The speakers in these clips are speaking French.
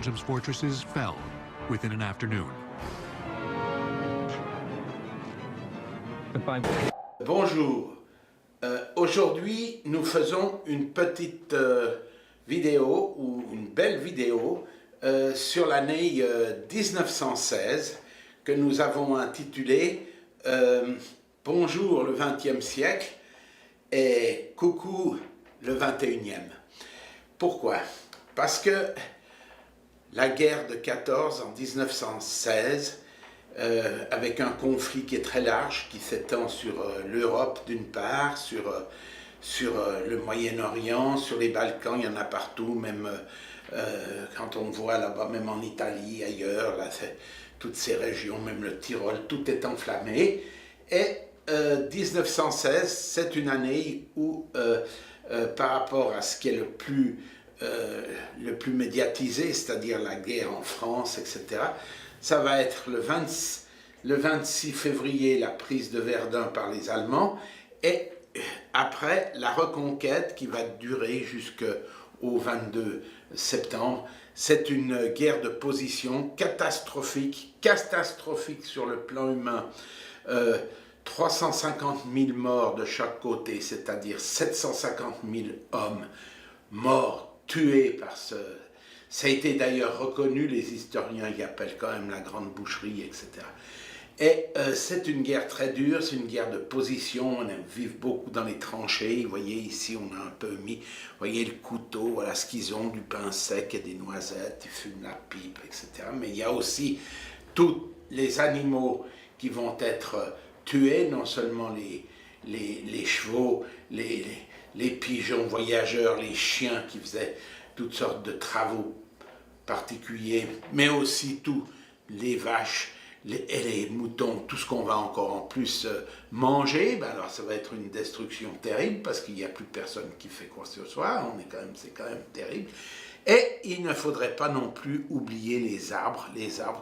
Belgium's fortresses fell within an afternoon. Bonjour. Aujourd'hui, nous faisons une petite vidéo, ou une belle vidéo, sur l'année 1916, que nous avons intitulée Bonjour le XXe siècle et coucou le XXIe. Pourquoi? Parce que la guerre de 14 en 1916, avec un conflit qui est très large, qui s'étend sur l'Europe d'une part, sur le Moyen-Orient, sur les Balkans, il y en a partout, même quand on voit là-bas, même en Italie, ailleurs, là, toutes ces régions, même le Tyrol, tout est enflammé. Et 1916, c'est une année où, par rapport à ce qui est le plus médiatisé, c'est-à-dire la guerre en France, etc., ça va être le 26 février, la prise de Verdun par les Allemands, et après la reconquête qui va durer jusqu'au 22 septembre. C'est une guerre de position catastrophique sur le plan humain. 350 000 morts de chaque côté, c'est-à-dire 750 000 hommes morts, tués par ce... Ça a été d'ailleurs reconnu, les historiens y appellent quand même la grande boucherie, etc. Et c'est une guerre très dure, c'est une guerre de position, on vit beaucoup dans les tranchées, vous voyez ici on a un peu mis, vous voyez le couteau, voilà ce qu'ils ont, du pain sec et des noisettes, ils fument la pipe, etc. Mais il y a aussi tous les animaux qui vont être tués, non seulement les chevaux, les pigeons voyageurs, les chiens qui faisaient toutes sortes de travaux particuliers, mais aussi tous les vaches et les moutons, tout ce qu'on va encore en plus manger. Ben alors ça va être une destruction terrible parce qu'il n'y a plus personne qui fait quoi que ce soit, c'est quand même terrible. Et il ne faudrait pas non plus oublier les arbres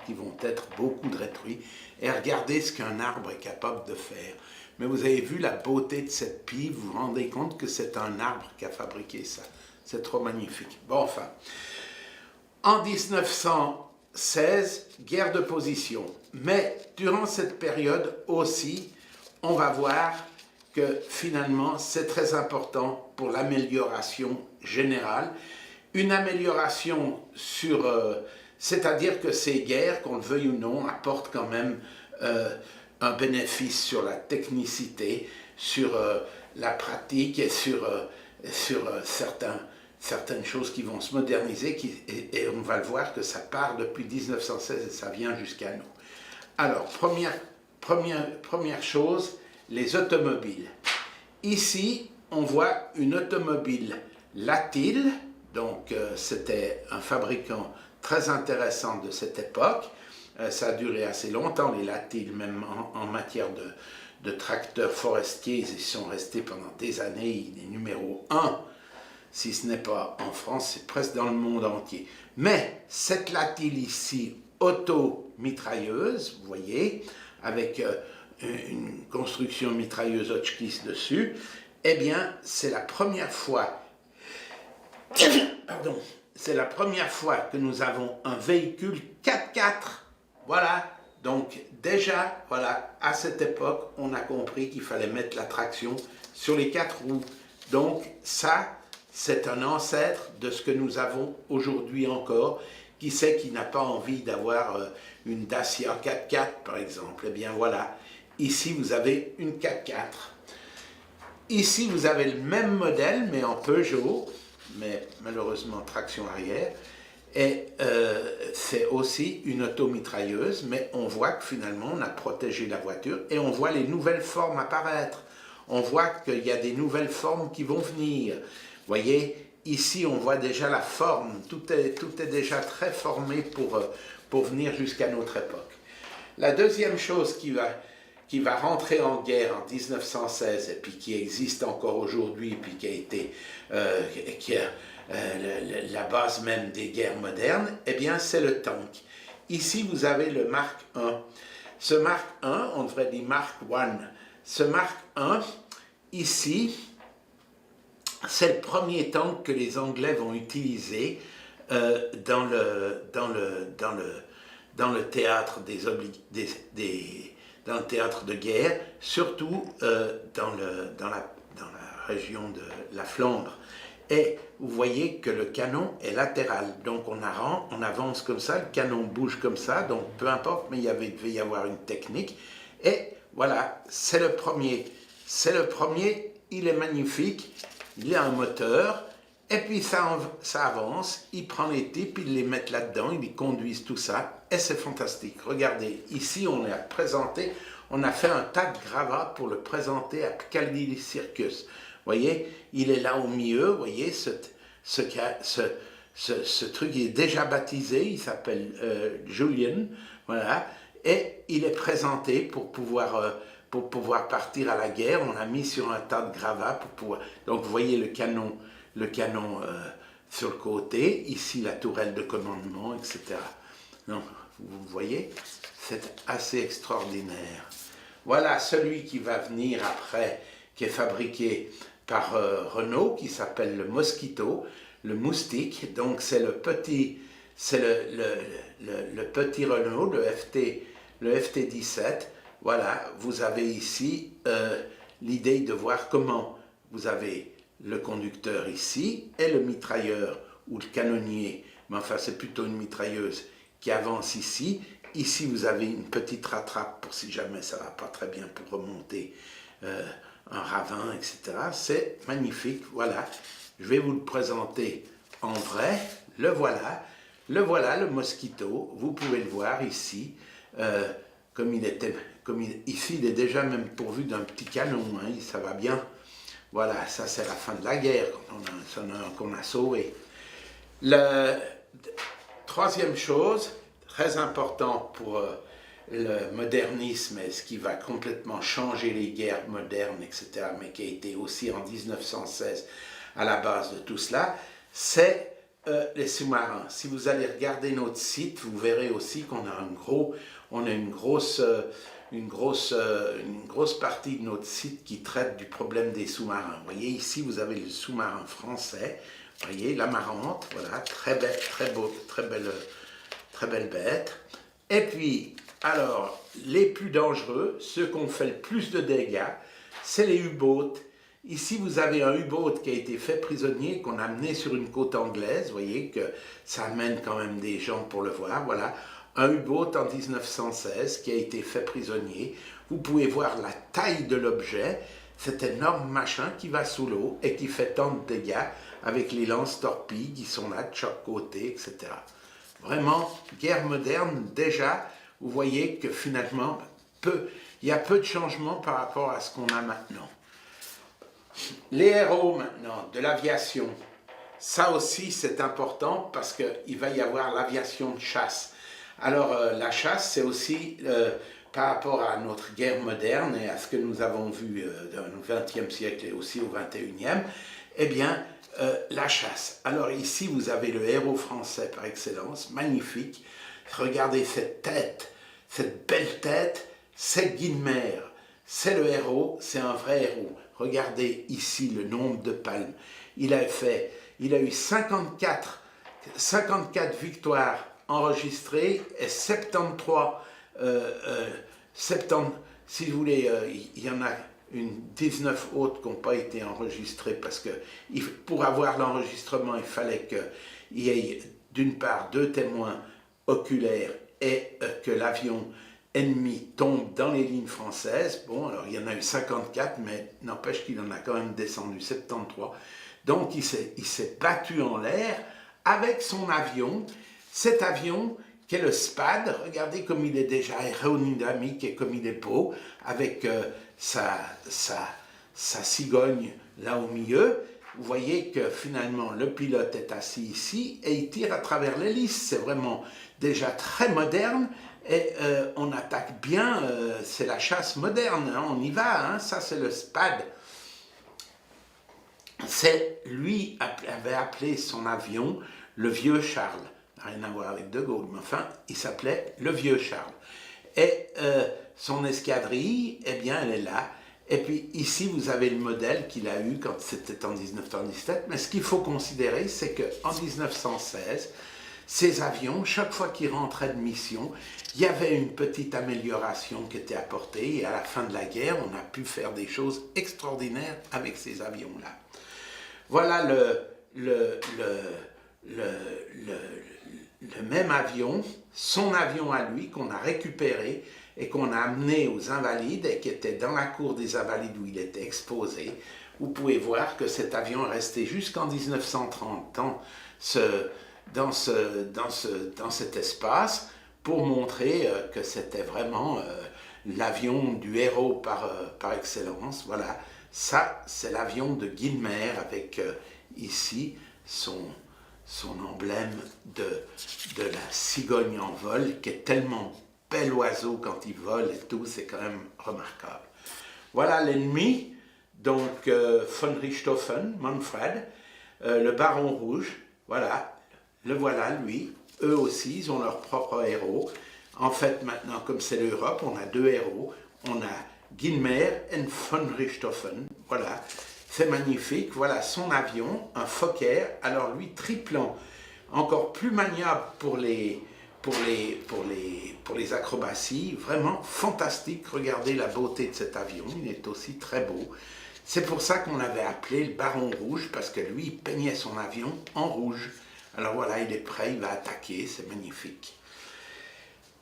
qui vont être beaucoup détruits. Et regardez ce qu'un arbre est capable de faire. Mais vous avez vu la beauté de cette pie, vous vous rendez compte que c'est un arbre qui a fabriqué ça. C'est trop magnifique. Bon, enfin, en 1916, guerre de position. Mais durant cette période aussi, on va voir que finalement, c'est très important pour l'amélioration générale. Une amélioration sur... c'est-à-dire que ces guerres, qu'on le veuille ou non, apportent quand même un bénéfice sur la technicité, sur la pratique et sur certaines choses qui vont se moderniser, et on va le voir que ça part depuis 1916 et ça vient jusqu'à nous. Alors, première chose, les automobiles. Ici, on voit une automobile Latil, donc c'était un fabricant très intéressant de cette époque. Ça a duré assez longtemps, les Latil, même en matière de tracteurs forestiers, ils sont restés pendant des années. Il est numéro 1, si ce n'est pas en France, c'est presque dans le monde entier. Mais cette Latil ici, auto-mitrailleuse, vous voyez, avec une construction mitrailleuse Hotchkiss dessus, eh bien, c'est la première fois pardon, c'est la première fois que nous avons un véhicule 4x4. Voilà, donc déjà, voilà, à cette époque, on a compris qu'il fallait mettre la traction sur les 4 roues. Donc ça, c'est un ancêtre de ce que nous avons aujourd'hui encore. Qui sait qui n'a pas envie d'avoir une Dacia 4x4 par exemple? Eh bien voilà, ici vous avez une 4x4. Ici vous avez le même modèle mais en Peugeot, mais malheureusement traction arrière. Et c'est aussi une automitrailleuse, mais on voit que finalement on a protégé la voiture et on voit les nouvelles formes apparaître. On voit qu'il y a des nouvelles formes qui vont venir. Vous voyez, ici on voit déjà la forme, tout est déjà très formé pour venir jusqu'à notre époque. La deuxième chose qui va rentrer en guerre en 1916 et puis qui existe encore aujourd'hui, puis qui a été la base même des guerres modernes, eh bien c'est le tank. Ici vous avez le Mark I. Ce Mark I, on devrait dire Mark I. Ce Mark I, ici, c'est le premier tank que les Anglais vont utiliser dans le théâtre dans le théâtre de guerre, surtout dans la région de la Flandre. Et vous voyez que le canon est latéral, donc on avance comme ça, le canon bouge comme ça, donc peu importe, mais devait y avoir une technique. Et voilà, c'est le premier, il est magnifique, il a un moteur, et puis ça avance, il prend les types, il les met là-dedans, ils conduisent tout ça, et c'est fantastique. Regardez, ici on l'a présenté, on a fait un tas de gravats pour le présenter à Piccadilly Circus. Vous voyez, il est là au milieu, vous voyez, ce truc est déjà baptisé, il s'appelle Julien, voilà, et il est présenté pour pouvoir partir à la guerre. On l'a mis sur un tas de gravats pour pouvoir. Donc vous voyez le canon sur le côté, ici la tourelle de commandement, etc. Donc vous voyez, c'est assez extraordinaire. Voilà celui qui va venir après, qui est fabriqué par Renault, qui s'appelle le Mosquito, le moustique. Donc c'est le petit Renault, le FT17. Voilà, vous avez ici l'idée de voir comment vous avez le conducteur ici et le mitrailleur ou le canonnier, mais enfin c'est plutôt une mitrailleuse qui avance ici. Ici vous avez une petite rattrape pour si jamais ça ne va pas très bien pour remonter un ravin, etc. C'est magnifique, voilà. Je vais vous le présenter en vrai. Le voilà, le Mosquito. Vous pouvez le voir ici, ici il est déjà même pourvu d'un petit canon, hein, ça va bien. Voilà, ça c'est la fin de la guerre qu'on a sauvé. La troisième chose, très important pour le modernisme et ce qui va complètement changer les guerres modernes, etc., mais qui a été aussi en 1916 à la base de tout cela, c'est les sous-marins. Si vous allez regarder notre site, vous verrez aussi qu'on a une grosse partie de notre site qui traite du problème des sous-marins. Vous voyez, ici, vous avez le sous-marin français, vous voyez, l'Amarante, voilà, très belle bête. Et puis, alors, les plus dangereux, ceux qui ont fait le plus de dégâts, c'est les U-boats. Ici, vous avez un U-boat qui a été fait prisonnier, qu'on a amené sur une côte anglaise. Vous voyez que ça amène quand même des gens pour le voir. Voilà, un U-boat en 1916 qui a été fait prisonnier. Vous pouvez voir la taille de l'objet, cet énorme machin qui va sous l'eau et qui fait tant de dégâts avec les lance-torpilles qui sont là de chaque côté, etc. Vraiment, guerre moderne, déjà, vous voyez que finalement, il y a peu de changements par rapport à ce qu'on a maintenant. Les héros maintenant de l'aviation, ça aussi c'est important parce qu'il va y avoir l'aviation de chasse. Alors la chasse c'est aussi par rapport à notre guerre moderne et à ce que nous avons vu dans le XXe siècle et aussi au XXIe, eh bien la chasse. Alors ici vous avez le héros français par excellence, magnifique. Regardez cette tête, cette belle tête, c'est Guinemer. C'est le héros, c'est un vrai héros. Regardez ici le nombre de palmes. Il a eu 54 victoires enregistrées et 73, si vous voulez, il y en a 19 autres qui n'ont pas été enregistrées parce que pour avoir l'enregistrement, il fallait qu'il y ait d'une part 2 témoins oculaires et que l'avion ennemi tombe dans les lignes françaises. Bon, alors il y en a eu 54, mais n'empêche qu'il en a quand même descendu 73. Donc il s'est battu en l'air avec son avion. Cet avion qui est le SPAD, regardez comme il est déjà aérodynamique et comme il est beau, avec sa cigogne là au milieu. Vous voyez que finalement le pilote est assis ici et il tire à travers l'hélice. C'est vraiment déjà très moderne. Et on attaque bien, c'est la chasse moderne, hein, on y va, hein, ça c'est le SPAD. Lui avait appelé son avion le Vieux Charles, rien à voir avec De Gaulle, mais enfin il s'appelait le Vieux Charles. Et son escadrille, eh bien elle est là, Et puis ici, vous avez le modèle qu'il a eu quand c'était en 1917. Mais ce qu'il faut considérer, c'est qu'en 1916, ces avions, chaque fois qu'ils rentraient de mission, il y avait une petite amélioration qui était apportée. Et à la fin de la guerre, on a pu faire des choses extraordinaires avec ces avions-là. Voilà le même avion, son avion à lui, qu'on a récupéré et qu'on a amené aux Invalides et qui était dans la cour des Invalides où il était exposé. Vous pouvez voir que cet avion est resté jusqu'en 1930 dans cet espace pour montrer que c'était vraiment l'avion du héros par excellence. Voilà, ça c'est l'avion de Guynemer avec ici son emblème de la cigogne en vol qui est tellement bel oiseau quand il vole et tout, c'est quand même remarquable. Voilà l'ennemi, donc von Richthofen, Manfred, le baron rouge, voilà, le voilà lui, eux aussi, ils ont leur propre héros. En fait, maintenant, comme c'est l'Europe, on a deux héros, on a Guynemer et von Richthofen, voilà, c'est magnifique, voilà son avion, un Fokker, alors lui triplant, encore plus maniable pour les acrobaties, vraiment fantastique. Regardez la beauté de cet avion, il est aussi très beau. C'est pour ça qu'on l'avait appelé le Baron Rouge, parce que lui, il peignait son avion en rouge. Alors voilà, il est prêt, il va attaquer, c'est magnifique.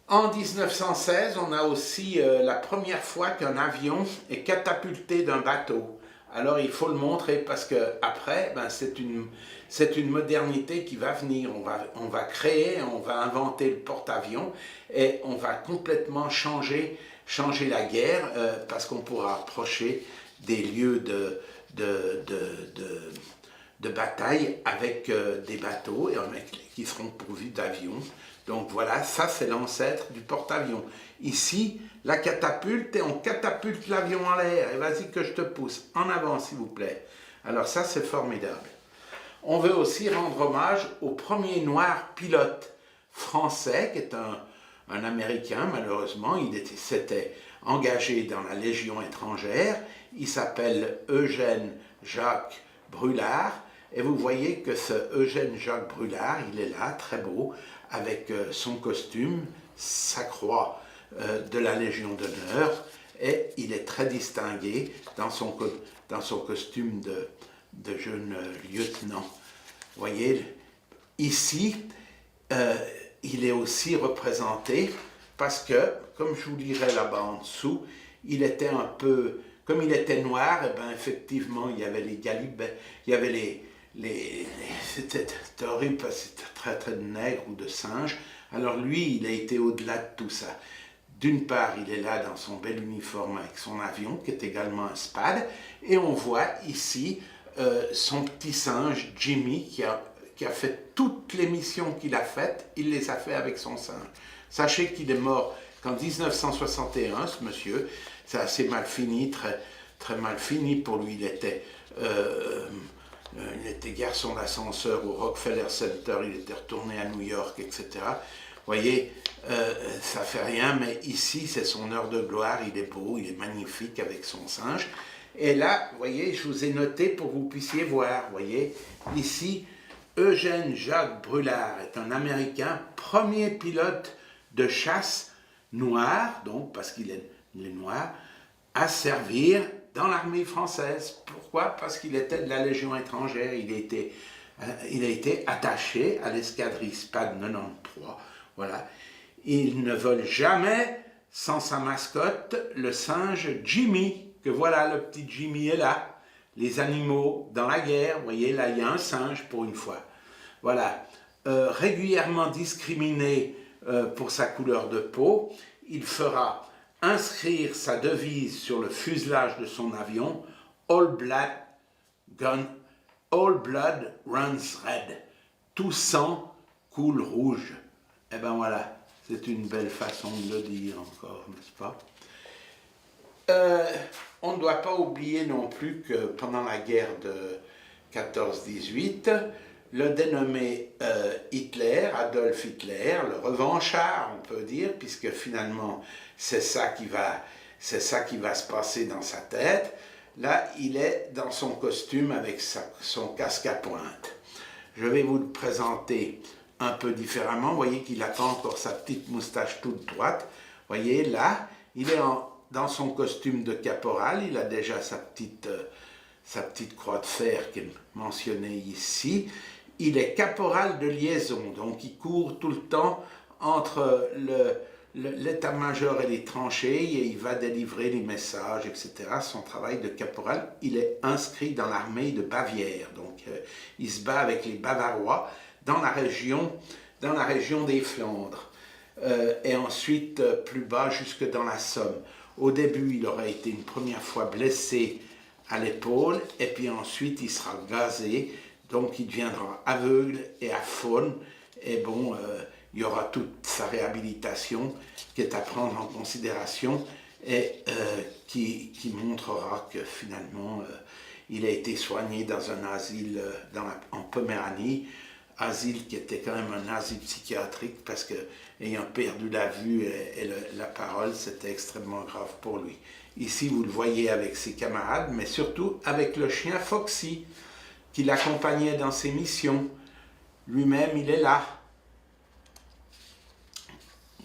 En 1916, on a aussi la première fois qu'un avion est catapulté d'un bateau. Alors il faut le montrer parce que après, ben, c'est une modernité qui va venir. On va créer, on va inventer le porte-avions et on va complètement changer la guerre parce qu'on pourra approcher des lieux de bataille avec des bateaux et qui seront pourvus d'avions. Donc voilà, ça c'est l'ancêtre du porte-avions. Ici, la catapulte, et on catapulte l'avion en l'air. Et vas-y que je te pousse. En avant, s'il vous plaît. Alors ça, c'est formidable. On veut aussi rendre hommage au premier noir pilote français, qui est un Américain, malheureusement. Il s'était engagé dans la Légion étrangère. Il s'appelle Eugène Jacques Brulard. Et vous voyez que ce Eugène Jacques Brulard, il est là, très beau, avec son costume, sa croix de la Légion d'honneur, et il est très distingué dans son costume de jeune lieutenant. Vous voyez, ici, il est aussi représenté parce que, comme je vous dirai là-bas en dessous, il était un peu, comme il était noir, et ben effectivement, il y avait les galibets, il y avait c'était horrible parce que c'était très très de nègres ou de singes. Alors lui, il a été au-delà de tout ça. D'une part, il est là dans son bel uniforme avec son avion, qui est également un SPAD, et on voit ici son petit singe, Jimmy, qui a fait toutes les missions qu'il a faites, il les a fait avec son singe. Sachez qu'il est mort qu'en 1961, ce monsieur, c'est assez mal fini, très, très mal fini pour lui. Il était garçon d'ascenseur au Rockefeller Center, il était retourné à New York, etc. Vous voyez, ça fait rien, mais ici, c'est son heure de gloire, il est beau, il est magnifique avec son singe. Et là, vous voyez, je vous ai noté pour que vous puissiez voir, vous voyez, ici, Eugène Jacques Brulard est un Américain, premier pilote de chasse noir, donc parce qu'il est noir, à servir dans l'armée française. Pourquoi? Parce qu'il était de la Légion étrangère, il a été attaché à l'escadrille SPAD 93. Voilà. Il ne vole jamais sans sa mascotte, le singe Jimmy, que voilà, le petit Jimmy est là. Les animaux dans la guerre, vous voyez, là, il y a un singe pour une fois. Voilà. Régulièrement discriminé pour sa couleur de peau, il fera inscrire sa devise sur le fuselage de son avion, All blood runs red. Tout sang coule rouge. Eh ben voilà, c'est une belle façon de le dire encore, n'est-ce pas? On ne doit pas oublier non plus que pendant la guerre de 14-18, le dénommé Hitler, Adolf Hitler, le revanchard, on peut dire, puisque finalement c'est ça qui va c'est ça qui va se passer dans sa tête. Là, il est dans son costume avec son casque à pointe. Je vais vous le présenter un peu différemment. Vous voyez qu'il a pas encore sa petite moustache toute droite. Vous voyez, là, il est dans son costume de caporal. Il a déjà sa petite croix de fer qui est mentionnée ici. Il est caporal de liaison, donc il court tout le temps entre l'état-major et les tranchées et il va délivrer les messages, etc. Son travail de caporal, il est inscrit dans l'armée de Bavière, donc il se bat avec les Bavarois dans la région des Flandres. Et ensuite, plus bas, jusque dans la Somme. Au début, il aurait été une première fois blessé à l'épaule, et puis ensuite, il sera gazé, donc il deviendra aveugle et aphone, et bon, il y aura toute sa réhabilitation qui est à prendre en considération, et qui montrera que finalement, il a été soigné dans un asile en Poméranie, asile qui était quand même un asile psychiatrique parce que, ayant perdu la vue et la parole, c'était extrêmement grave pour lui. Ici, vous le voyez avec ses camarades, mais surtout avec le chien Foxy, qui l'accompagnait dans ses missions. Lui-même, il est là.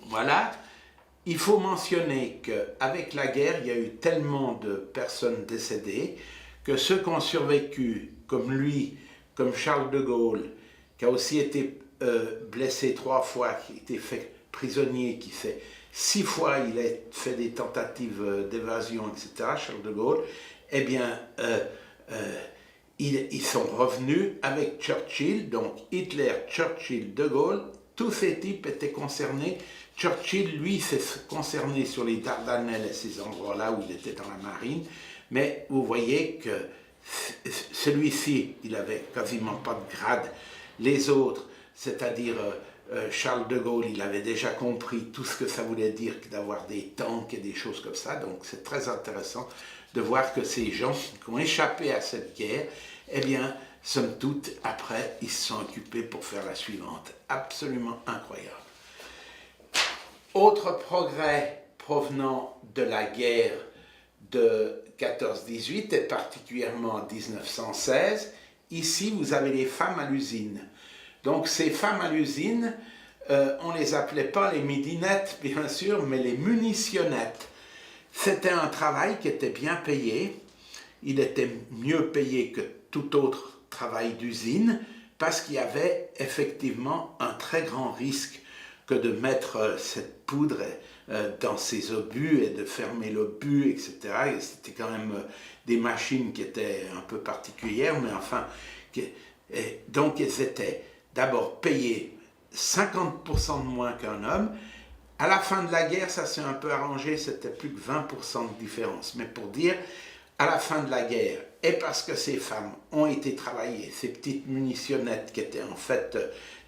Voilà. Il faut mentionner qu'avec la guerre, il y a eu tellement de personnes décédées que ceux qui ont survécu, comme lui, comme Charles de Gaulle, qui a aussi été blessé 3 fois, qui a été fait prisonnier, qui fait 6 fois, il a fait des tentatives d'évasion, etc., Charles de Gaulle, eh bien, ils sont revenus avec Churchill, donc Hitler, Churchill, de Gaulle, tous ces types étaient concernés. Churchill, lui, s'est concerné sur les Dardanelles et ces endroits-là où il était dans la marine, mais vous voyez que celui-ci, il avait quasiment pas de grade. Les autres, c'est-à-dire Charles de Gaulle, il avait déjà compris tout ce que ça voulait dire d'avoir des tanks et des choses comme ça, donc c'est très intéressant de voir que ces gens qui ont échappé à cette guerre, eh bien, somme toute, après, ils se sont occupés pour faire la suivante. Absolument incroyable. Autre progrès provenant de la guerre de 14-18 et particulièrement en 1916, ici vous avez les femmes à l'usine. Donc ces femmes à l'usine, on ne les appelait pas les midinettes bien sûr, mais les munitionnettes. C'était un travail qui était bien payé, il était mieux payé que tout autre travail d'usine parce qu'il y avait effectivement un très grand risque que de mettre cette poudre dans ces obus et de fermer l'obus, etc. Et c'était quand même des machines qui étaient un peu particulières, mais enfin, donc elles étaient d'abord payées 50% de moins qu'un homme. À la fin de la guerre, ça s'est un peu arrangé, c'était plus que 20% de différence. Mais pour dire, à la fin de la guerre, et parce que ces femmes ont été travaillées, ces petites munitionnettes qui étaient en fait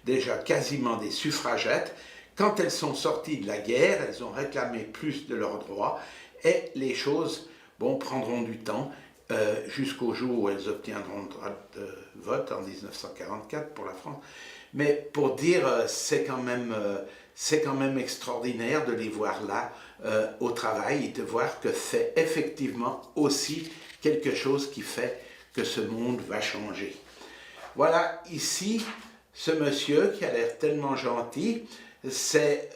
déjà quasiment des suffragettes, quand elles sont sorties de la guerre, elles ont réclamé plus de leurs droits et les choses prendront du temps jusqu'au jour où elles obtiendront le droit de vote en 1944 pour la France. Mais pour dire, c'est quand même extraordinaire de les voir là au travail et de voir que c'est effectivement aussi quelque chose qui fait que ce monde va changer. Voilà ici ce monsieur qui a l'air tellement gentil, c'est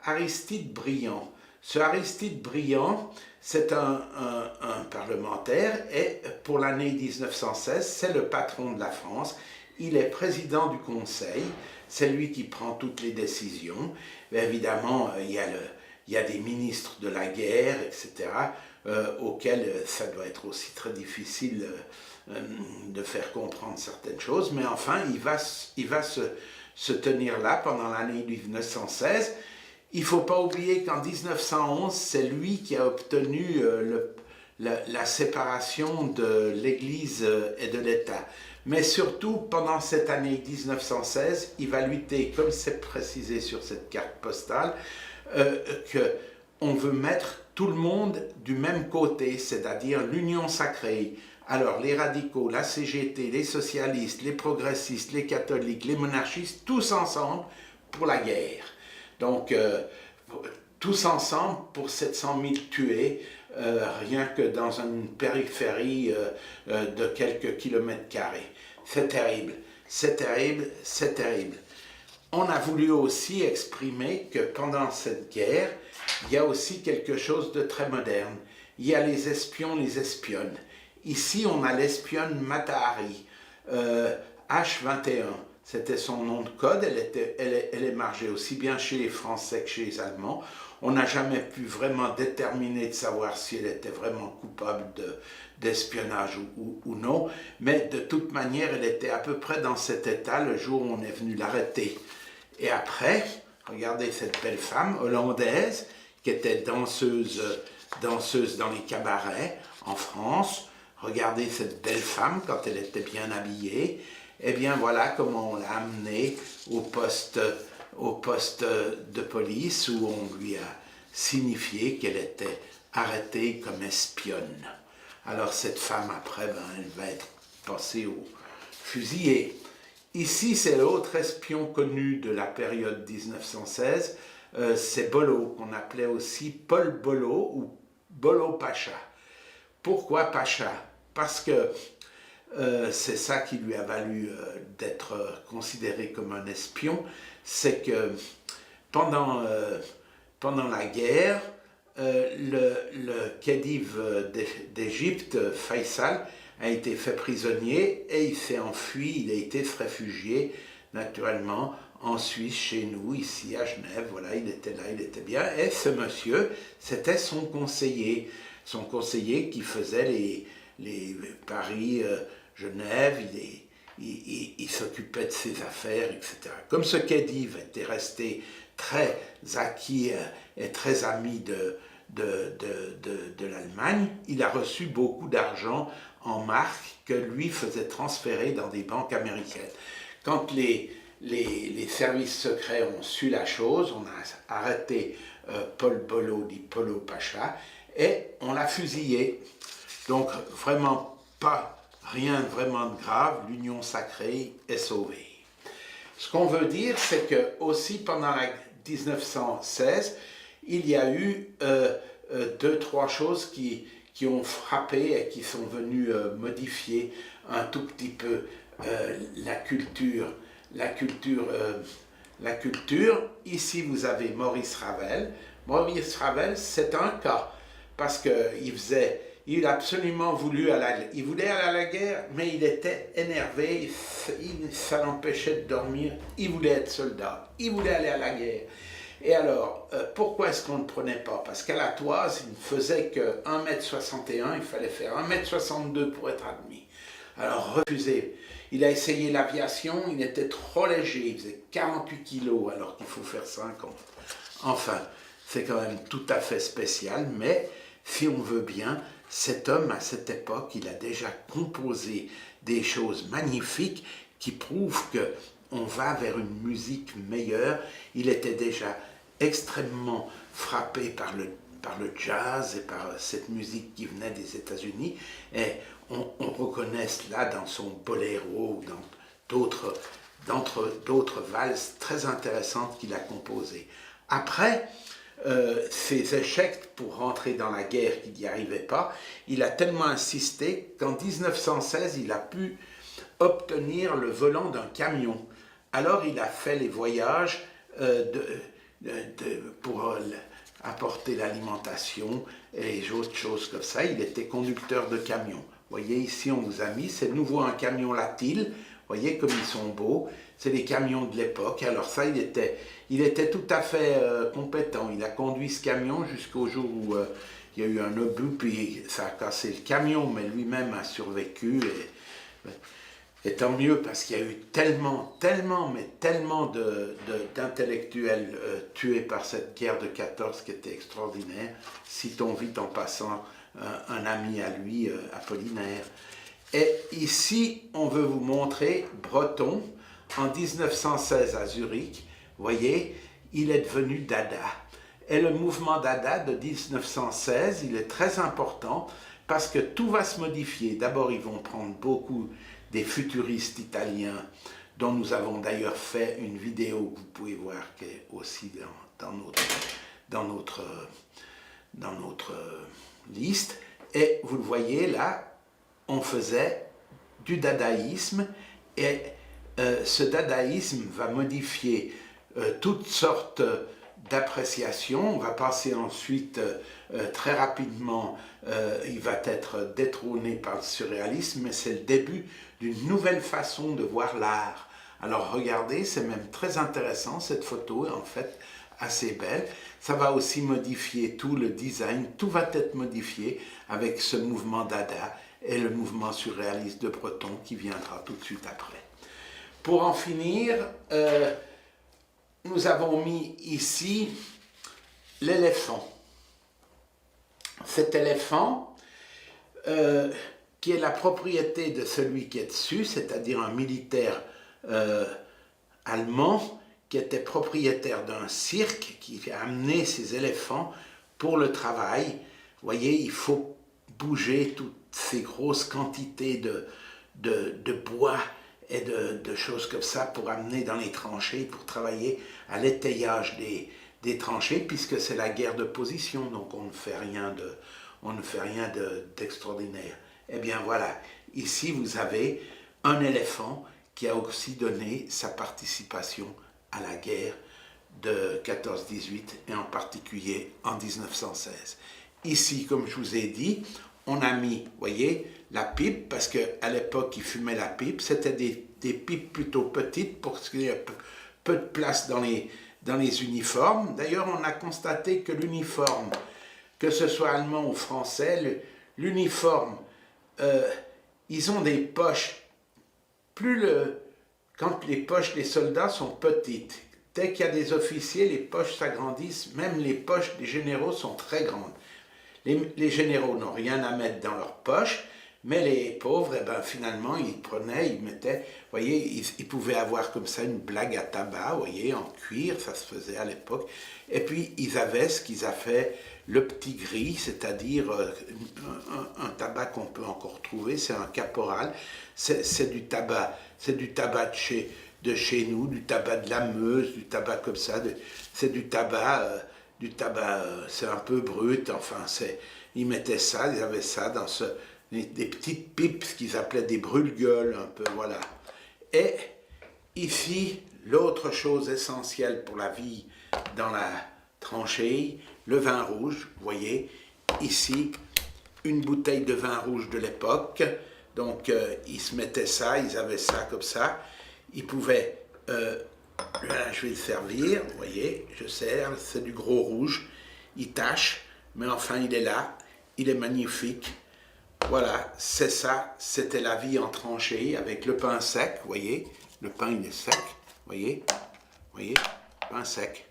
Aristide Briand. Ce Aristide Briand, c'est un parlementaire et pour l'année 1916, c'est le patron de la France. Il est président du Conseil, c'est lui qui prend toutes les décisions. Mais évidemment, il y a des ministres de la guerre, etc., auxquels ça doit être aussi très difficile de faire comprendre certaines choses. Mais enfin, il va se tenir là pendant l'année 1916. Il ne faut pas oublier qu'en 1911, c'est lui qui a obtenu la séparation de l'Église et de l'État. Mais surtout, pendant cette année 1916, il va lutter, comme c'est précisé sur cette carte postale, qu'on veut mettre tout le monde du même côté, c'est-à-dire l'union sacrée. Alors, les radicaux, la CGT, les socialistes, les progressistes, les catholiques, les monarchistes, tous ensemble pour la guerre. Donc, tous ensemble pour 700 000 tués, rien que dans une périphérie de quelques kilomètres carrés. C'est terrible, c'est terrible, c'est terrible. On a voulu aussi exprimer que pendant cette guerre, il y a aussi quelque chose de très moderne. Il y a les espions, les espionnes. Ici, on a l'espionne Mata Hari, H21. C'était son nom de code, elle émargeait aussi bien chez les Français que chez les Allemands. On n'a jamais pu vraiment déterminer de savoir si elle était vraiment coupable d'espionnage ou non, mais de toute manière, elle était à peu près dans cet état le jour où on est venu l'arrêter. Et après, regardez cette belle femme hollandaise qui était danseuse dans les cabarets en France. Regardez cette belle femme quand elle était bien habillée. Eh bien voilà comment on l'a amenée au poste de police où on lui a signifié qu'elle était arrêtée comme espionne. Alors cette femme après, elle va être passée au fusillé. Ici c'est l'autre espion connu de la période 1916, c'est Bolo, qu'on appelait aussi Paul Bolo ou Bolo Pacha. Pourquoi Pacha? Parce que c'est ça qui lui a valu d'être considéré comme un espion, c'est que pendant la guerre, le khedive d'Égypte, Faisal, a été fait prisonnier et il s'est enfui, il a été réfugié naturellement en Suisse, chez nous, ici à Genève. Voilà, il était là, il était bien. Et ce monsieur, c'était son conseiller qui faisait les Paris, Genève, il s'occupait de ses affaires, etc. Comme ce khedive était resté très acquis et très ami de l'Allemagne, il a reçu beaucoup d'argent en marques que lui faisait transférer dans des banques américaines. Quand les services secrets ont su la chose, on a arrêté Paul Bolo, dit Polo Pacha, et on l'a fusillé. Donc vraiment rien vraiment de grave, l'union sacrée est sauvée. Ce qu'on veut dire, c'est que aussi pendant la 1916, il y a eu deux, trois choses qui ont frappé et qui sont venues modifier un tout petit peu la culture. Ici, vous avez Maurice Ravel. Maurice Ravel, c'est un cas, parce qu'il a absolument voulu il voulait aller à la guerre, mais il était énervé, ça l'empêchait de dormir, il voulait être soldat, il voulait aller à la guerre. Et alors, pourquoi est-ce qu'on ne le prenait pas? Parce qu'à la Toise, il ne faisait que 1,61 m, il fallait faire 1,62 m pour être admis. Alors, refusé. Il a essayé l'aviation, il était trop léger, il faisait 48 kilos alors qu'il faut faire 50. Enfin, c'est quand même tout à fait spécial, mais si on veut bien, cet homme, à cette époque, il a déjà composé des choses magnifiques qui prouvent qu'on va vers une musique meilleure. Il était déjà extrêmement frappé par le jazz et par cette musique qui venait des États-Unis, et on reconnaît cela dans son boléro, dans d'autres valses très intéressantes qu'il a composées. Après ses échecs pour rentrer dans la guerre, qu'il n'y arrivait pas, il a tellement insisté qu'en 1916, il a pu obtenir le volant d'un camion. Alors il a fait les voyages pour apporter l'alimentation et les autres choses comme ça. Il était conducteur de camion. Vous voyez, ici on vous a mis, c'est de nouveau un camion Latil. Vous voyez comme ils sont beaux. C'est les camions de l'époque. Alors ça, il était tout à fait compétent. Il a conduit ce camion jusqu'au jour où il y a eu un obus, puis ça a cassé le camion, mais lui-même a survécu. Et tant mieux, parce qu'il y a eu tellement d'intellectuels tués par cette guerre de 14 qui était extraordinaire. Citons vite en passant un ami à lui, Apollinaire. Et ici, on veut vous montrer Breton, en 1916 à Zurich. Vous voyez, il est devenu Dada. Et le mouvement Dada de 1916, il est très important parce que tout va se modifier. D'abord, ils vont prendre beaucoup des futuristes italiens, dont nous avons d'ailleurs fait une vidéo que vous pouvez voir, qui est aussi dans notre liste. Et vous le voyez là, on faisait du dadaïsme, et ce dadaïsme va modifier toutes sortes d'appréciations. On va passer ensuite très rapidement, il va être détrôné par le surréalisme, mais c'est le début d'une nouvelle façon de voir l'art. Alors regardez, c'est même très intéressant, cette photo est en fait assez belle. Ça va aussi modifier tout le design, tout va être modifié avec ce mouvement Dada et le mouvement surréaliste de Breton qui viendra tout de suite après. Pour en finir, nous avons mis ici l'éléphant. Cet éléphant, qui est la propriété de celui qui est dessus, c'est-à-dire un militaire allemand qui était propriétaire d'un cirque qui a amené ses éléphants pour le travail. Vous voyez, il faut bouger toutes ces grosses quantités de bois et de choses comme ça pour amener dans les tranchées, pour travailler à l'étayage des tranchées, puisque c'est la guerre de position, donc on ne fait rien d'extraordinaire. Eh bien voilà, ici vous avez un éléphant qui a aussi donné sa participation à la guerre de 14-18 et en particulier en 1916. Ici, comme je vous ai dit, on a mis, voyez, la pipe, parce qu'à l'époque, ils fumaient la pipe. C'était des pipes plutôt petites pour qu'il y ait peu de place dans les uniformes. D'ailleurs, on a constaté que l'uniforme, que ce soit allemand ou français, l'uniforme, ils ont des poches. Quand les poches des soldats sont petites, dès qu'il y a des officiers, les poches s'agrandissent, même les poches des généraux sont très grandes. Les généraux n'ont rien à mettre dans leurs poches, mais les pauvres, eh ben, finalement, ils mettaient, vous voyez, ils pouvaient avoir comme ça une blague à tabac, vous voyez, en cuir, ça se faisait à l'époque. Et puis, ils avaient ce qu'ils appelaient le petit gris, c'est-à-dire un tabac qu'on peut encore trouver, c'est un caporal, c'est du tabac de chez nous, du tabac de la Meuse, du tabac comme ça, c'est du tabac, c'est un peu brut, enfin, ils mettaient ça, ils avaient ça dans des petites pipes, ce qu'ils appelaient des brûle-gueules, un peu, voilà. Et ici, l'autre chose essentielle pour la vie dans la tranchée, le vin rouge, vous voyez, ici, une bouteille de vin rouge de l'époque, donc ils se mettaient ça, ils avaient ça comme ça, ils pouvaient, là, je vais le servir, vous voyez, je sers, c'est du gros rouge, il tache, mais enfin il est là, il est magnifique. Voilà, c'est ça, c'était la vie en tranchée avec le pain sec, vous voyez, le pain il est sec, vous voyez, pain sec.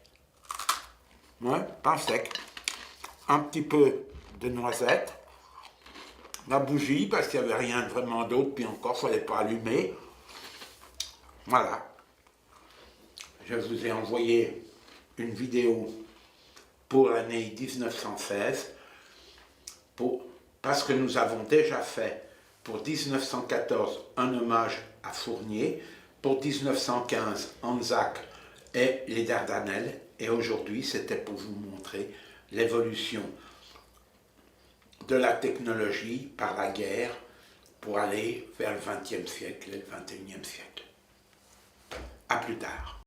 Ouais, pain sec. Un petit peu de noisettes, la bougie parce qu'il n'y avait rien vraiment d'autre, puis encore, il ne fallait pas allumer. Voilà. Je vous ai envoyé une vidéo pour l'année 1916, parce que nous avons déjà fait pour 1914 un hommage à Fournier, pour 1915 Anzac et les Dardanelles, et aujourd'hui c'était pour vous montrer l'évolution de la technologie par la guerre pour aller vers le XXe siècle et le XXIe siècle. À plus tard.